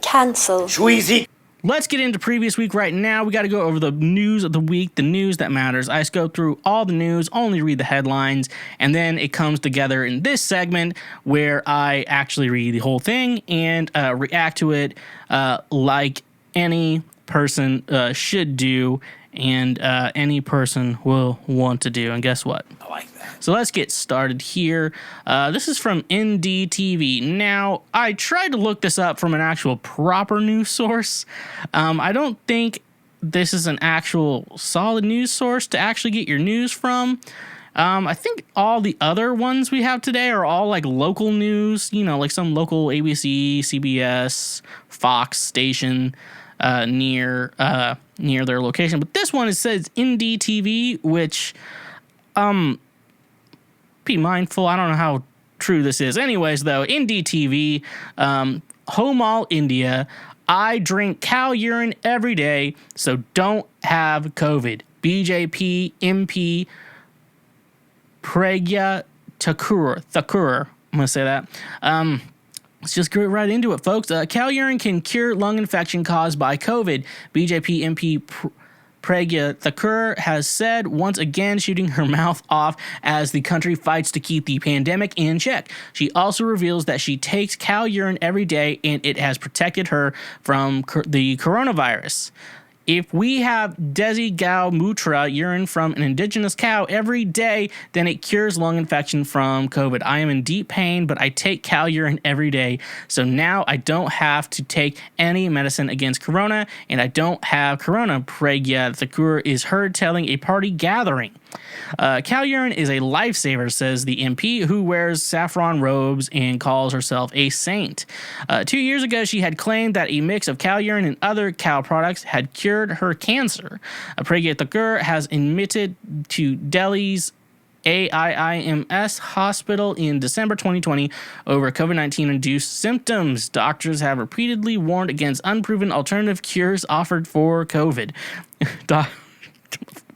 Cancel. Schweezy. Let's get into previous week right now. We got to go over the news of the week, the news that matters. I just go through all the news, only read the headlines, and then it comes together in this segment where I actually read the whole thing and react to it like any person should do and any person will want to do. And guess what? I like that. So let's get started here. This is from NDTV. Now, I tried to look this up from an actual proper news source. I don't think this is an actual solid news source to actually get your news from. I think all the other ones we have today are all like local news, you know, like some local ABC, CBS, Fox station near their location. But this one, it says NDTV, which be mindful. I don't know how true this is. Anyways, though, NDTV, Homal, India. I drink cow urine every day, so don't have COVID. BJP MP Pragya Thakur. I'm going to say that. Let's just get right into it, folks. Cow urine can cure lung infection caused by COVID. BJP MP Pragya Thakur has said, once again shooting her mouth off as the country fights to keep the pandemic in check. She also reveals that she takes cow urine every day and it has protected her from the coronavirus. If we have Desi Gau Mutra urine from an indigenous cow every day, then it cures lung infection from COVID. I am in deep pain, but I take cow urine every day. So now I don't have to take any medicine against corona, and I don't have corona. Pragya Thakur is heard telling a party gathering. Cow urine is a lifesaver, says the MP, who wears saffron robes and calls herself a saint. 2 years ago, she had claimed that a mix of cow urine and other cow products had cured her cancer. Pragya Thakur has admitted to Delhi's AIIMS hospital in December 2020 over COVID-19 induced symptoms. Doctors have repeatedly warned against unproven alternative cures offered for COVID.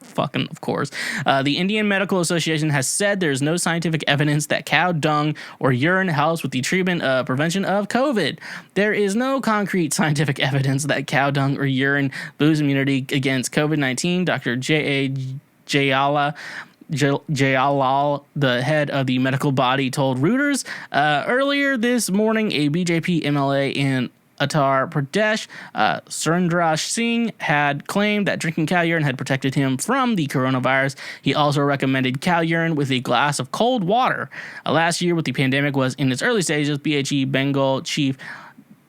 Fucking of course. The Indian Medical Association has said there's no scientific evidence that cow dung or urine helps with the treatment prevention of COVID. There is no concrete scientific evidence that cow dung or urine boosts immunity against COVID-19. Dr. Jalal, the head of the medical body, told Reuters earlier this morning. A BJP MLA in Uttar Pradesh, Surendra Singh, had claimed that drinking cow urine had protected him from the coronavirus. He also recommended cow urine with a glass of cold water. Last year, when the pandemic was in its early stages, BHE Bengal chief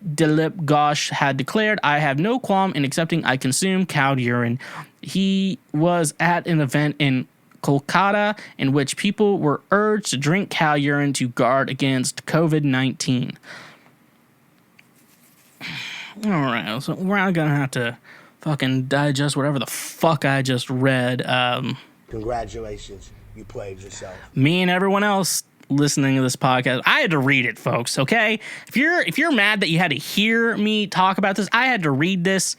Dilip Ghosh had declared, "I have no qualm in accepting I consume cow urine." He was at an event in Kolkata in which people were urged to drink cow urine to guard against COVID-19. All right, so we're not gonna have to fucking digest whatever the fuck I just read. Congratulations, you played yourself. Me and everyone else listening to this podcast, I had to read it, folks. Okay, if you're mad that you had to hear me talk about this, I had to read this.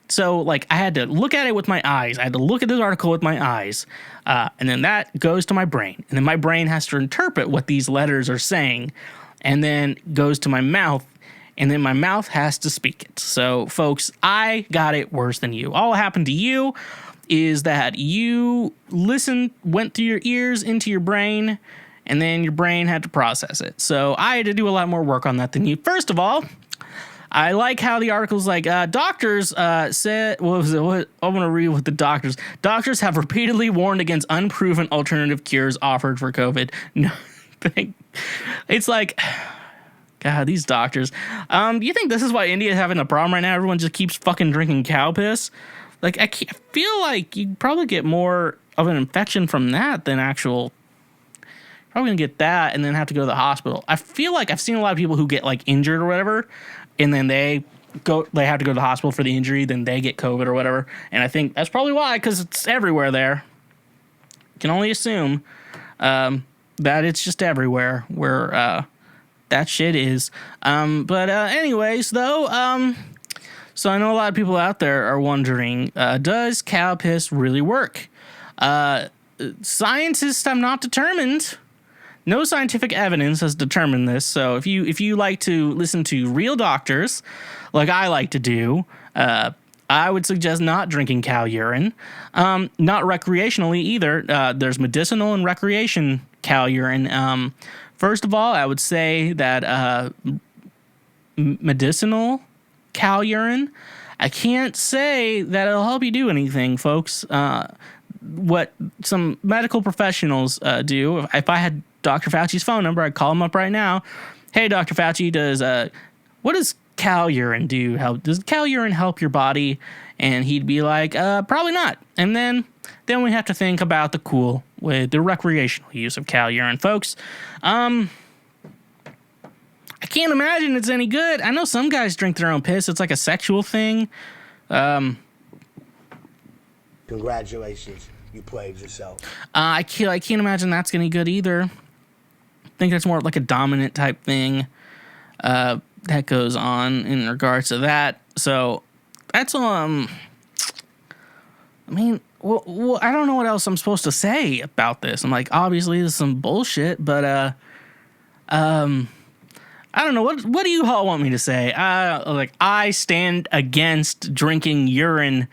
So like, I had to look at it with my eyes. I had to look at this article with my eyes, and then that goes to my brain, and then my brain has to interpret what these letters are saying, and then goes to my mouth. And then my mouth has to speak it. So, folks, I got it worse than you. All that happened to you is that you went through your ears into your brain, and then your brain had to process it. So I had to do a lot more work on that than you. First of all, I like how the article's like, doctors said, what was it? I'm going to read what the doctors. Doctors have repeatedly warned against unproven alternative cures offered for COVID. No, it's like... God, these doctors. Do you think this is why India is having a problem right now? Everyone just keeps fucking drinking cow piss. Like, I feel like you'd probably get more of an infection from that than actual... Probably gonna get that and then have to go to the hospital. I feel like I've seen a lot of people who get, like, injured or whatever, and then they have to go to the hospital for the injury, then they get COVID or whatever. And I think that's probably why, because it's everywhere there. You can only assume that it's just everywhere where... that shit is. Anyways, though, so I know a lot of people out there are wondering, does cow piss really work? Scientists have not determined no scientific evidence has determined this. So if you like to listen to real doctors, like I like to do, I would suggest not drinking cow urine. Not recreationally either. There's medicinal and recreation cow urine. First of all, I would say that medicinal cow urine, I can't say that it'll help you do anything, folks. What some medical professionals do, if I had Dr. Fauci's phone number, I'd call him up right now. Hey, Dr. Fauci, what does cow urine do? Does cow urine help your body? And he'd be like, probably not. And then we have to think about the recreational use of cow urine, folks. I can't imagine it's any good. I know some guys drink their own piss. It's like a sexual thing. Congratulations, you played yourself. I can't imagine that's any good either. I think that's more like a dominant type thing that goes on in regards to that. So that's I mean, well, I don't know what else I'm supposed to say about this. I'm like, obviously this is some bullshit, but I don't know. What do you all want me to say? I stand against drinking urine,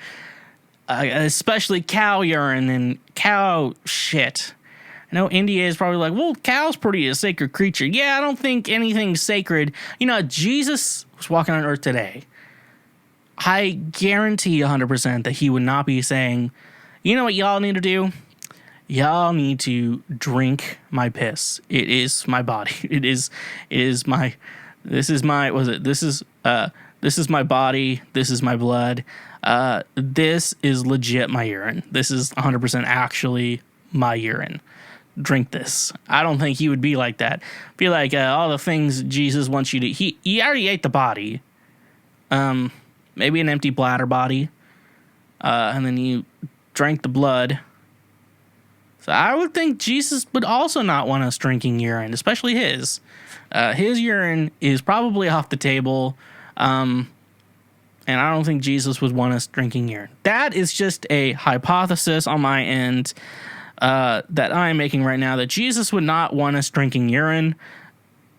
especially cow urine and cow shit. I know India is probably like, well, cow's pretty a sacred creature. Yeah, I don't think anything's sacred. Jesus was walking on earth today. I guarantee 100% that he would not be saying, you know what y'all need to do? Y'all need to drink my piss. It is my body. This is my body. This is my blood. This is legit my urine. This is 100% actually my urine. Drink this. I don't think he would be like that. Be like all the things Jesus wants you to. He already ate the body. Maybe an empty bladder body. And then you drank the blood. So I would think Jesus would also not want us drinking urine, especially his. His urine is probably off the table. And I don't think Jesus would want us drinking urine. That is just a hypothesis on my end that I am making right now, that Jesus would not want us drinking urine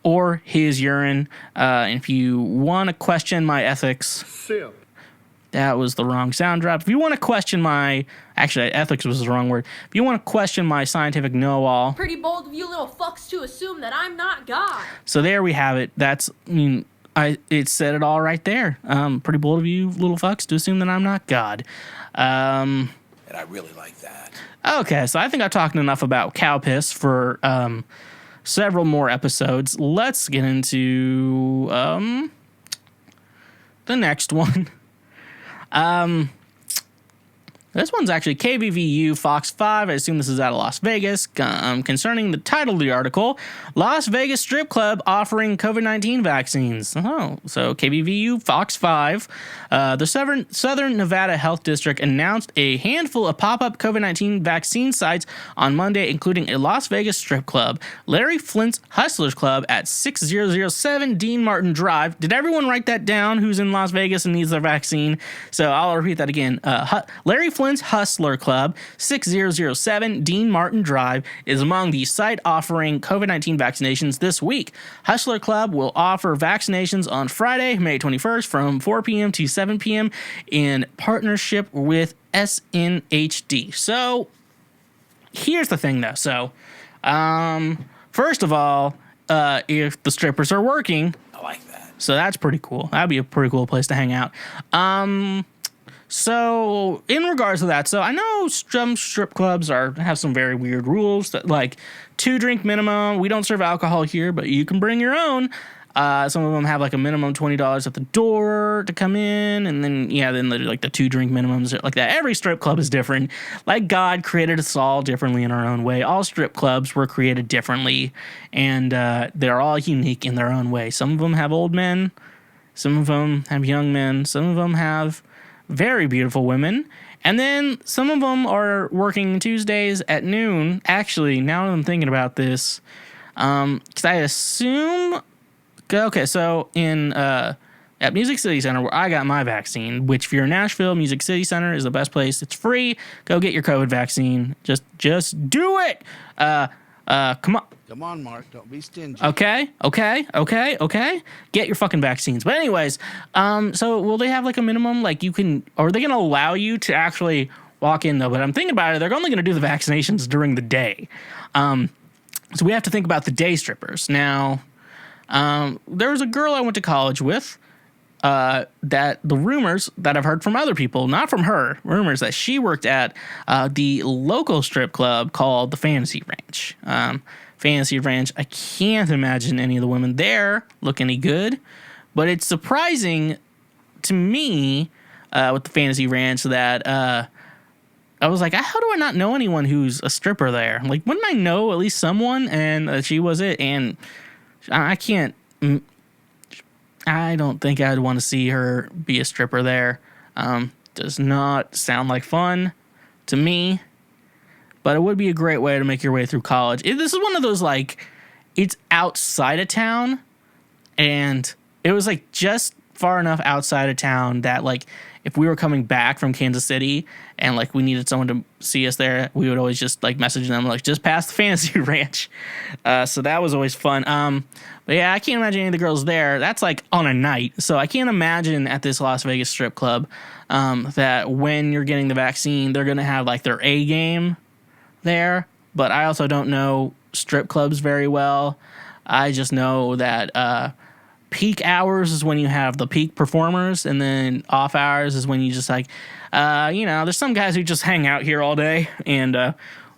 or his urine. And if you want to question my ethics... Sip. That was the wrong sound drop. If you want to question actually, ethics was the wrong word. If you want to question my scientific know-all... Pretty bold of you little fucks to assume that I'm not God. So there we have it. It said it all right there. Pretty bold of you little fucks to assume that I'm not God. And I really like that. Okay, so I think I've talked enough about cow piss for several more episodes. Let's get into the next one. This one's actually KVVU Fox 5. I assume this is out of Las Vegas. Concerning the title of the article, Las Vegas strip club offering COVID-19 vaccines. Oh, so KVVU Fox 5. The Southern Nevada Health District announced a handful of pop-up COVID-19 vaccine sites on Monday, including a Las Vegas strip club, Larry Flint's Hustlers Club at 6007 Dean Martin Drive. Did everyone write that down who's in Las Vegas and needs their vaccine? So I'll repeat that again. Larry Flint's Hustler Club, 6007 Dean Martin Drive, is among the site offering COVID-19 vaccinations this week. Hustler Club will offer vaccinations on Friday, May 21st from 4 p.m. to 7 p.m. in partnership with SNHD. So here's the thing, though. So first of all, if the strippers are working, I like that. So that's pretty cool. That'd be a pretty cool place to hang out. So in regards to that, so I know some strip clubs have some very weird rules that, like, 2-drink minimum. We don't serve alcohol here, but you can bring your own. Some of them have like a minimum $20 at the door to come in, and then like the 2-drink minimums like that. Every strip club is different. Like God created us all differently in our own way. All strip clubs were created differently, and they're all unique in their own way. Some of them have old men, some of them have young men, some of them have very beautiful women, and then some of them are working Tuesdays at noon. Actually, now that I'm thinking about this, because I assume, okay, so in at Music City Center, where I got my vaccine, which if you're in Nashville, Music City Center is the best place. It's free. Go get your COVID vaccine. Just do it. Come on. Come on, Mark. Don't be stingy. Okay. Get your fucking vaccines. But anyways, so will they have like a minimum? Like you can, or are they going to allow you to actually walk in though? But I'm thinking about it. They're only going to do the vaccinations during the day. So we have to think about the day strippers. Now, there was a girl I went to college with, that the rumors that I've heard from other people, not from her, rumors that she worked at the local strip club called the Fantasy Ranch. Fantasy Ranch, I can't imagine any of the women there look any good, but it's surprising to me with the Fantasy Ranch that I was like, how do I not know anyone who's a stripper there? Like, wouldn't I know at least someone? And she was it, and I can't. I don't think I'd want to see her be a stripper there. Does not sound like fun to me, but it would be a great way to make your way through college. This is one of those, like, it's outside of town, and it was, like, just far enough outside of town that, like, if we were coming back from Kansas City and, like, we needed someone to see us there, we would always just, like, message them, like, just past the Fantasy Ranch. So that was always fun. But yeah, I can't imagine any of the girls there. That's, like, on a night. So I can't imagine at this Las Vegas strip club that when you're getting the vaccine, they're going to have, like, their A game there. But I also don't know strip clubs very well. I just know that peak hours is when you have the peak performers, and then off hours is when you just like, there's some guys who just hang out here all day, and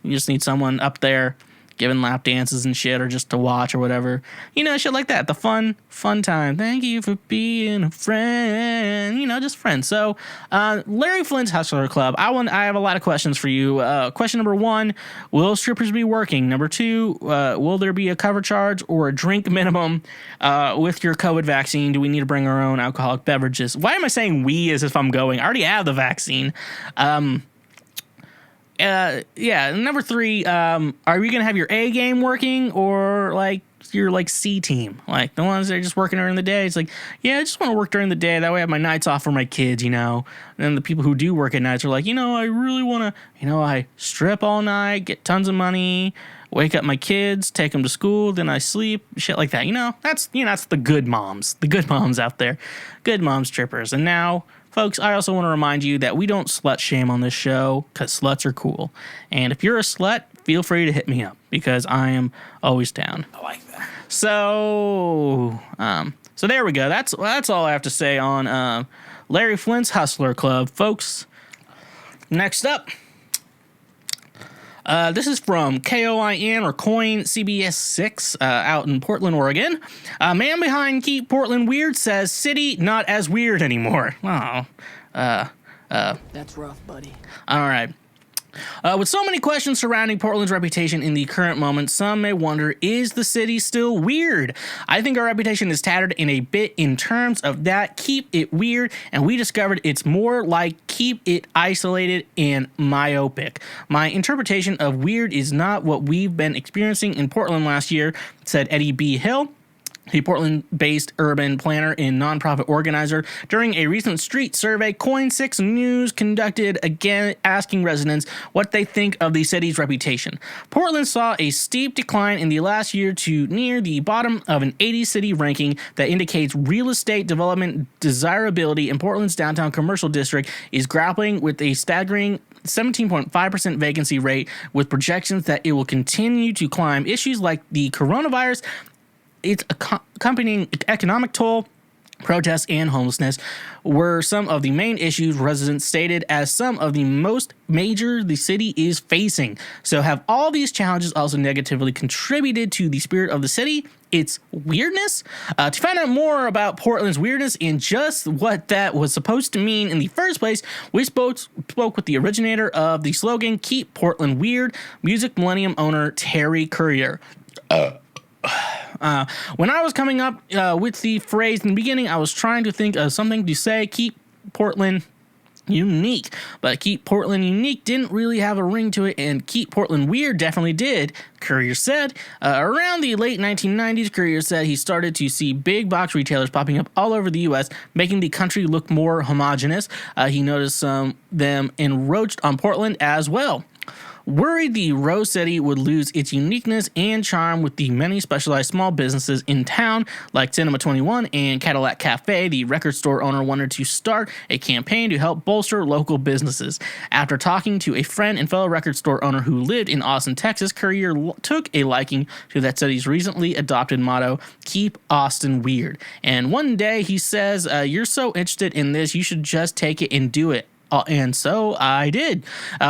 you just need someone up there giving lap dances and shit, or just to watch or whatever, shit like that. The fun time. Thank you for being a friend, just friends. So Larry Flynt's Hustler Club, I have a lot of questions for you. Question number 1, will strippers be working? Number 2, will there be a cover charge or a drink minimum with your COVID vaccine? Do we need to bring our own alcoholic beverages? Why am I saying we as if I'm going? I already have the vaccine. Number 3, are we gonna have your A game working, or like your like C team, like the ones that are just working during the day? It's like, yeah, I just want to work during the day, that way I have my nights off for my kids, and then the people who do work at nights are like, I really want to, I strip all night, get tons of money, wake up my kids, take them to school, then I sleep, shit like that. That's the good moms out there, good mom strippers. And now, folks, I also want to remind you that we don't slut shame on this show, because sluts are cool. And if you're a slut, feel free to hit me up, because I am always down. I like that. So there we go. That's all I have to say on Larry Flynt's Hustler Club, folks. Next up, this is from KOIN or Coin CBS 6 out in Portland, Oregon. Man behind Keep Portland Weird says city not as weird anymore. Oh, That's rough, buddy. all right. With so many questions surrounding Portland's reputation in the current moment, some may wonder, is the city still weird? I think our reputation is tattered in a bit in terms of that. Keep it weird, and we discovered it's more like keep it isolated and myopic. My interpretation of weird is not what we've been experiencing in Portland last year, said Eddie B. Hill, a Portland-based urban planner and nonprofit organizer. During a recent street survey, Coin6 News conducted, again asking residents what they think of the city's reputation. Portland saw a steep decline in the last year to near the bottom of an 80-city ranking that indicates real estate development desirability in Portland's downtown commercial district is grappling with a staggering 17.5% vacancy rate, with projections that it will continue to climb. Issues like the coronavirus, its accompanying economic toll, protests, and homelessness were some of the main issues residents stated as some of the most major the city is facing. So have all these challenges also negatively contributed to the spirit of the city, its weirdness? To find out more about Portland's weirdness and just what that was supposed to mean in the first place, we spoke with the originator of the slogan, Keep Portland Weird, Music Millennium owner Terry Courier. When I was coming up with the phrase in the beginning, I was trying to think of something to say, keep Portland unique. But keep Portland unique didn't really have a ring to it, and keep Portland weird definitely did, Courier said. Around the late 1990s, Courier said he started to see big box retailers popping up all over the U.S., making the country look more homogenous. He noticed them encroached on Portland as well. worried the Rose City would lose its uniqueness and charm with the many specialized small businesses in town, like Cinema 21 and Cadillac Cafe. The record store owner wanted to start a campaign to help bolster local businesses. After talking to a friend and fellow record store owner who lived in Austin, Texas, Courier took a liking to that city's recently adopted motto, "Keep Austin Weird." And one day he says, "You're so interested in this, you should just take it and do it." And so I did.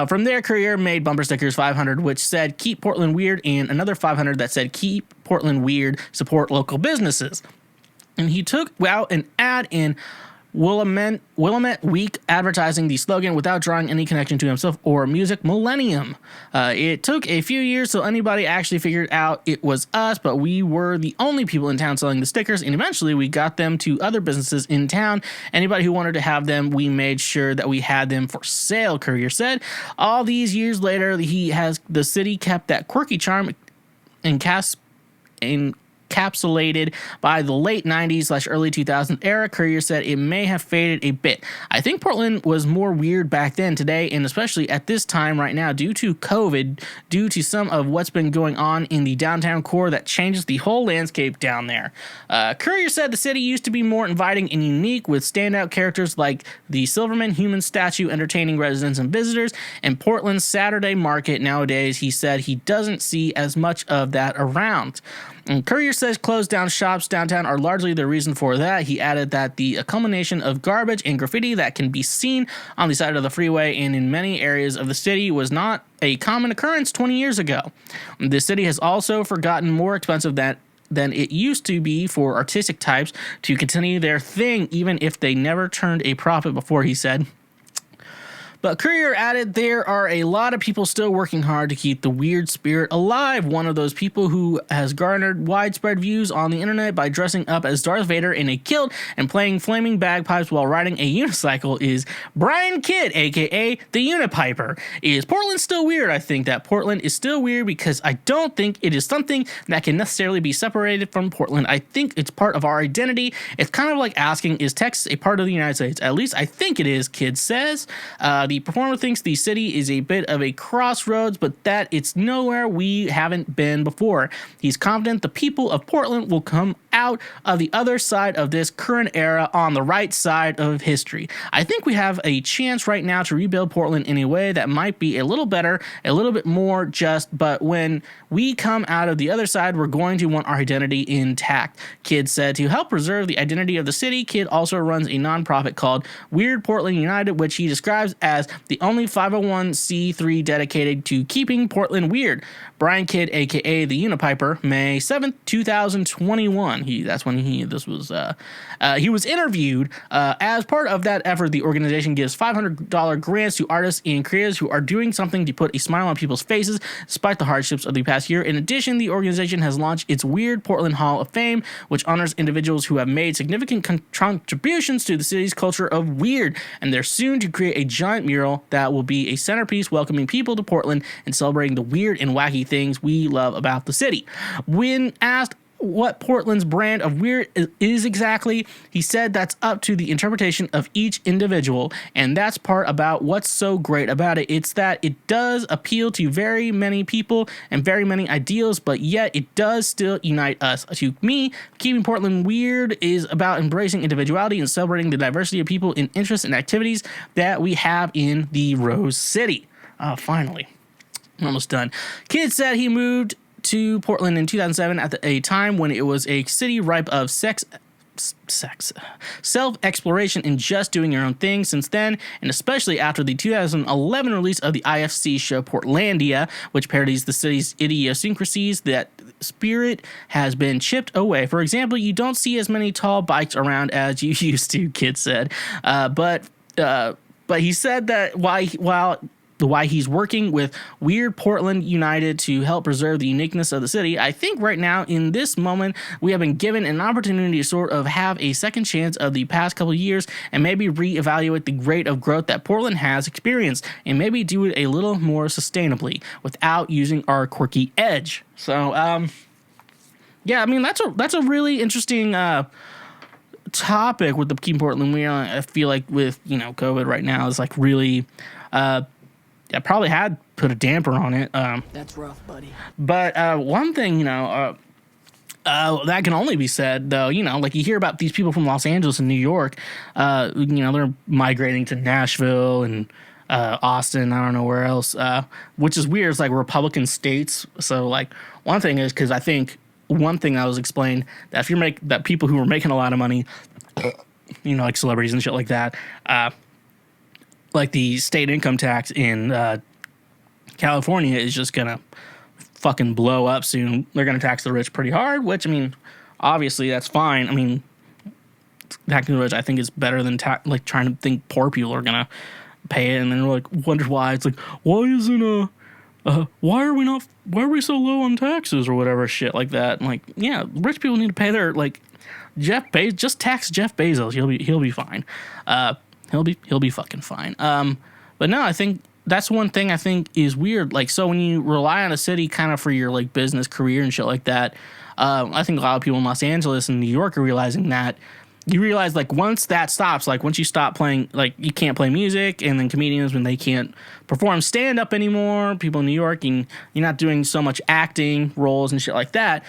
From there, Courier made bumper stickers 500, which said "Keep Portland Weird," and another 500 that said "Keep Portland Weird, support local businesses." And he took out an ad in Willamette Week advertising the slogan without drawing any connection to himself or Music Millennium. It took a few years till anybody actually figured out it was us, but we were the only people in town selling the stickers, and eventually we got them to other businesses in town. Anybody who wanted to have them, we made sure that we had them for sale, Courier said. All these years later, the city kept that quirky charm encapsulated by the late 90s / early 2000s era. Courier said it may have faded a bit. "I think Portland was more weird back then, today, and especially at this time right now due to COVID, due to some of what's been going on in the downtown core that changes the whole landscape down there." Courier said the city used to be more inviting and unique, with standout characters like the Silverman human statue entertaining residents and visitors, and Portland's Saturday market. Nowadays, he said he doesn't see as much of that around. And Courier says closed down shops downtown are largely the reason for that. He added that the culmination of garbage and graffiti that can be seen on the side of the freeway and in many areas of the city was not a common occurrence 20 years ago. The city has also gotten more expensive than it used to be for artistic types to continue their thing, even if they never turned a profit before, he said. But Courier added there are a lot of people still working hard to keep the weird spirit alive. One of those people who has garnered widespread views on the internet by dressing up as Darth Vader in a kilt and playing flaming bagpipes while riding a unicycle is Brian Kidd, aka the Unipiper. Is Portland still weird? I think that Portland is still weird because I don't think it is something that can necessarily be separated from Portland. I think it's part of our identity. It's kind of like asking, is Texas a part of the United States? At least I think it is, Kidd says. The performer thinks the city is a bit of a crossroads, but that it's nowhere we haven't been before. He's confident the people of Portland will come out of the other side of this current era on the right side of history. I think we have a chance right now to rebuild Portland in a way that might be a little better, a little bit more just, but when we come out of the other side, we're going to want our identity intact, Kidd said. To help preserve the identity of the city, Kidd also runs a nonprofit called Weird Portland United, which he describes as the only 501c3 dedicated to keeping Portland weird. Brian Kidd, aka the Unipiper, May 7th, 2021. He was interviewed. As part of that effort, the organization gives $500 grants to artists and creators who are doing something to put a smile on people's faces despite the hardships of the past year. In addition, the organization has launched its Weird Portland Hall of Fame, which honors individuals who have made significant contributions to the city's culture of weird, and they're soon to create a giant mural that will be a centerpiece welcoming people to Portland and celebrating the weird and wacky things we love about the city. When asked what Portland's brand of weird is exactly, he said that's up to the interpretation of each individual, and that's part about what's so great about it. It's that it does appeal to very many people and very many ideals, but yet it does still unite us. To me, keeping Portland weird is about embracing individuality and celebrating the diversity of people in interests and activities that we have in the Rose City. Finally. I'm almost done. Kidd said he moved to Portland in 2007 at a time when it was a city ripe of self-exploration and just doing your own thing. Since then, and especially after the 2011 release of the IFC show Portlandia, which parodies the city's idiosyncrasies, that spirit has been chipped away. For example, you don't see as many tall bikes around as you used to, Kidd said. But he said that why he's working with Weird Portland United to help preserve the uniqueness of the city. I think right now, in this moment, we have been given an opportunity to sort of have a second chance of the past couple of years and maybe reevaluate the rate of growth that Portland has experienced and maybe do it a little more sustainably without using our quirky edge. So, yeah, I mean, that's a really interesting topic with the Keep Portland Weird. I feel like with, COVID right now is like really... I probably had put a damper on it. That's rough, buddy. But one thing, that can only be said, though, like you hear about these people from Los Angeles and New York, they're migrating to Nashville and Austin, I don't know where else, which is weird. It's like Republican states. So, like, one thing is, because I think one thing that was explained, that if that people who were making a lot of money, like celebrities and shit like that, like the state income tax in California is just going to fucking blow up soon. They're going to tax the rich pretty hard, which, obviously that's fine. Taxing the rich, I think, is better than trying to think poor people are going to pay it, and then we're like, wonder why. It's like, why are we so low on taxes or whatever shit like that? And like, yeah, rich people need to pay their, like, Jeff Bezos, just tax Jeff Bezos. He'll be fine. He'll be fucking fine. But no, I think that's one thing I think is weird. Like, so when you rely on a city kind of for your, like, business career and shit like that, I think a lot of people in Los Angeles and New York are realizing that. You realize, like, once that stops, like, once you stop playing, like, you can't play music, and then comedians, when they can't perform stand-up anymore, people in New York, and you're not doing so much acting roles and shit like that,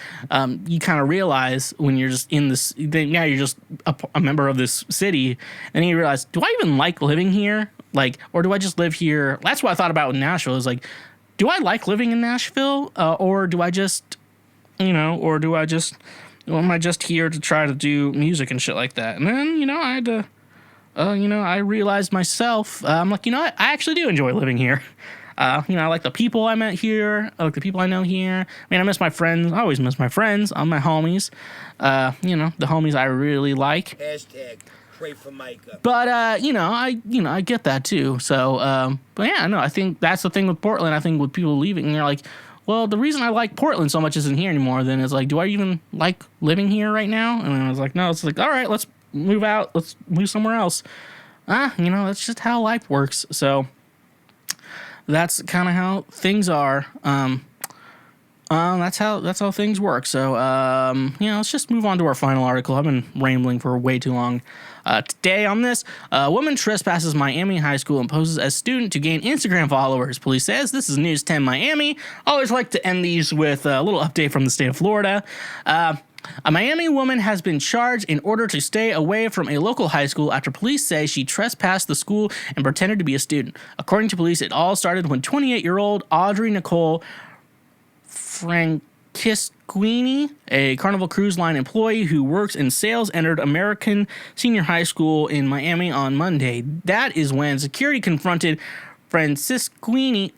you kind of realize when you're just in this, now you're just a member of this city, and you realize, do I even like living here? Like, or do I just live here? That's what I thought about with Nashville, is like, do I like living in Nashville, or do I just, or am I just here to try to do music and shit like that? And then, I had to, I realized myself, I'm like, I actually do enjoy living here. I like the people I met here. I like the people I know here. I miss my friends. I always miss my friends. My homies. The homies I really like. Hashtag pray for Micah. But, I get that too. So, but yeah, no, I think that's the thing with Portland. I think with people leaving, they're like, well, the reason I like Portland so much isn't here anymore. Then it's like, do I even like living here right now? And I was like, no. It's like, all right, let's move out. Let's move somewhere else. That's just how life works. So that's kind of how things are. That's how things work. So, let's just move on to our final article. I've been rambling for way too long. Today on this, a woman trespasses Miami high school and poses as student to gain Instagram followers. Police says. This is News 10 Miami. I always like to end these with a little update from the state of Florida. A Miami woman has been charged in order to stay away from a local high school after police say she trespassed the school and pretended to be a student. According to police, it all started when 28-year-old Audrey Nicole Francisquini, a Carnival Cruise Line employee who works in sales, entered American Senior High School in Miami on Monday. That is when security confronted Francisquini,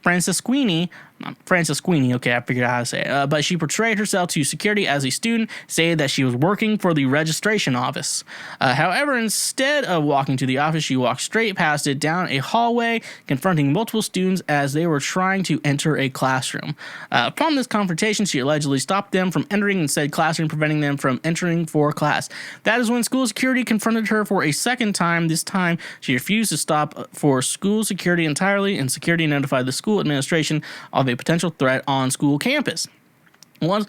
okay, I figured out how to say it, but she portrayed herself to security as a student, saying that she was working for the registration office. However, instead of walking to the office, she walked straight past it down a hallway, confronting multiple students as they were trying to enter a classroom. From this confrontation, she allegedly stopped them from entering in said classroom, preventing them from entering for class. That is when school security confronted her for a second time. This time, she refused to stop for school security entirely, and security notified the school administration of a potential threat on school campus. Once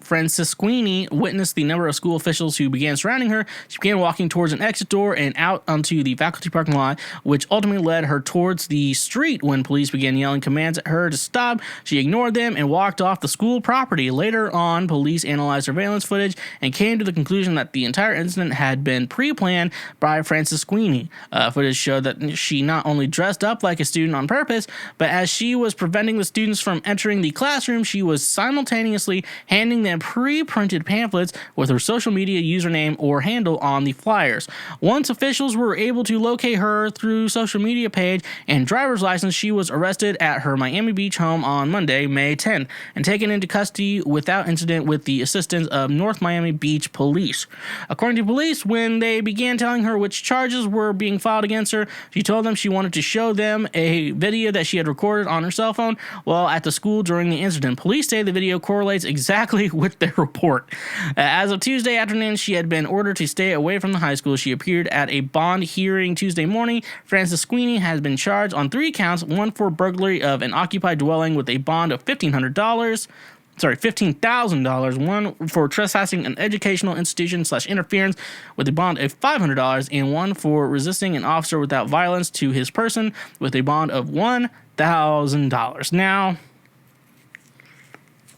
Francisquini witnessed the number of school officials who began surrounding her, she began walking towards an exit door and out onto the faculty parking lot, which ultimately led her towards the street. When police began yelling commands at her to stop, she ignored them and walked off the school property. Later on, police analyzed surveillance footage and came to the conclusion that the entire incident had been pre-planned by Francisquini. Footage showed that she not only dressed up like a student on purpose, but as she was preventing the students from entering the classroom, she was simultaneously handing them pre-printed pamphlets with her social media username or handle on the flyers. Once officials were able to locate her through social media page and driver's license, she was arrested at her Miami Beach home on Monday, May 10th, and taken into custody without incident with the assistance of North Miami Beach police. According to police, when they began telling her which charges were being filed against her, she told them she wanted to show them a video that she had recorded on her cell phone while at the school during the incident. Police say the video correlates exactly with their report. As of Tuesday afternoon, she had been ordered to stay away from the high school. She appeared at a bond hearing Tuesday morning. Francisquini has been charged on 3 counts, one for burglary of an occupied dwelling with a bond of $15,000, one for trespassing an educational institution / interference with a bond of $500, and one for resisting an officer without violence to his person with a bond of $1,000. $100,000. Now,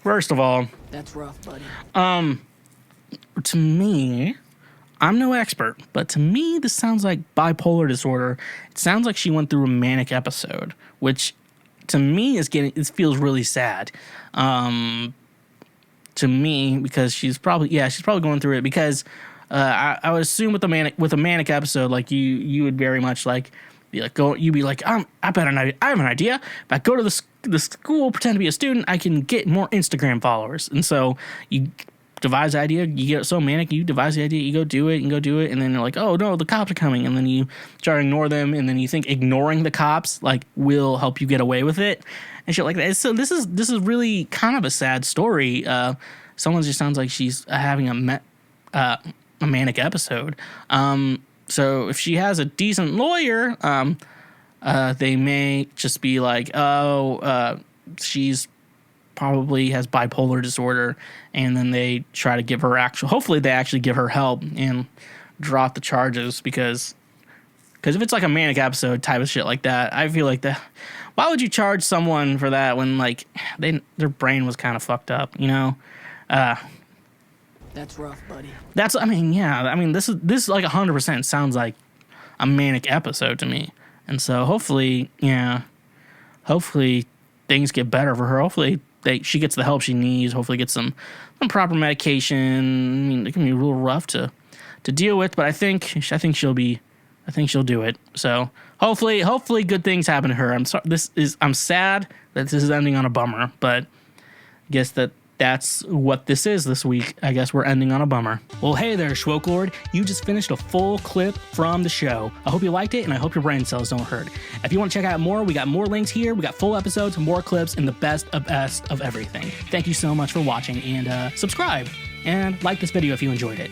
first of all, That's rough, buddy. to me, I'm no expert, but to me, this sounds like bipolar disorder. It sounds like she went through a manic episode, which to me it feels really sad. To me, because she's probably going through it because I would assume with a manic episode, like you would very much like be like I have an idea. If I go to the school, pretend to be a student, I can get more Instagram followers, and so you devise the idea, you get so manic, you devise the idea, you go do it, and then you're like, oh no, the cops are coming, and then you try to ignore them, and then you think ignoring the cops like will help you get away with it, and shit like that. So this is really kind of a sad story. Someone just sounds like she's having a manic episode. So if she has a decent lawyer, they may just be like, she's probably has bipolar disorder, and then they try to give her hopefully they actually give her help and drop the charges, because if it's like a manic episode type of shit like that, I feel like why would you charge someone for that when like their brain was kind of fucked up, you know? That's rough, buddy. This like 100% sounds like a manic episode to me, and so hopefully things get better for her. Hopefully she gets the help she needs. Hopefully gets some proper medication. I mean, it can be real rough to deal with, but I think she'll do it. So hopefully good things happen to her. I'm sad that this is ending on a bummer, but I guess that's what this is this week. I guess we're ending on a bummer. Well, hey there, Schwokelord. You just finished a full clip from the show. I hope you liked it, and I hope your brain cells don't hurt. If you want to check out more, we got more links here. We got full episodes, more clips, and the best of everything. Thank you so much for watching, and subscribe, and like this video if you enjoyed it.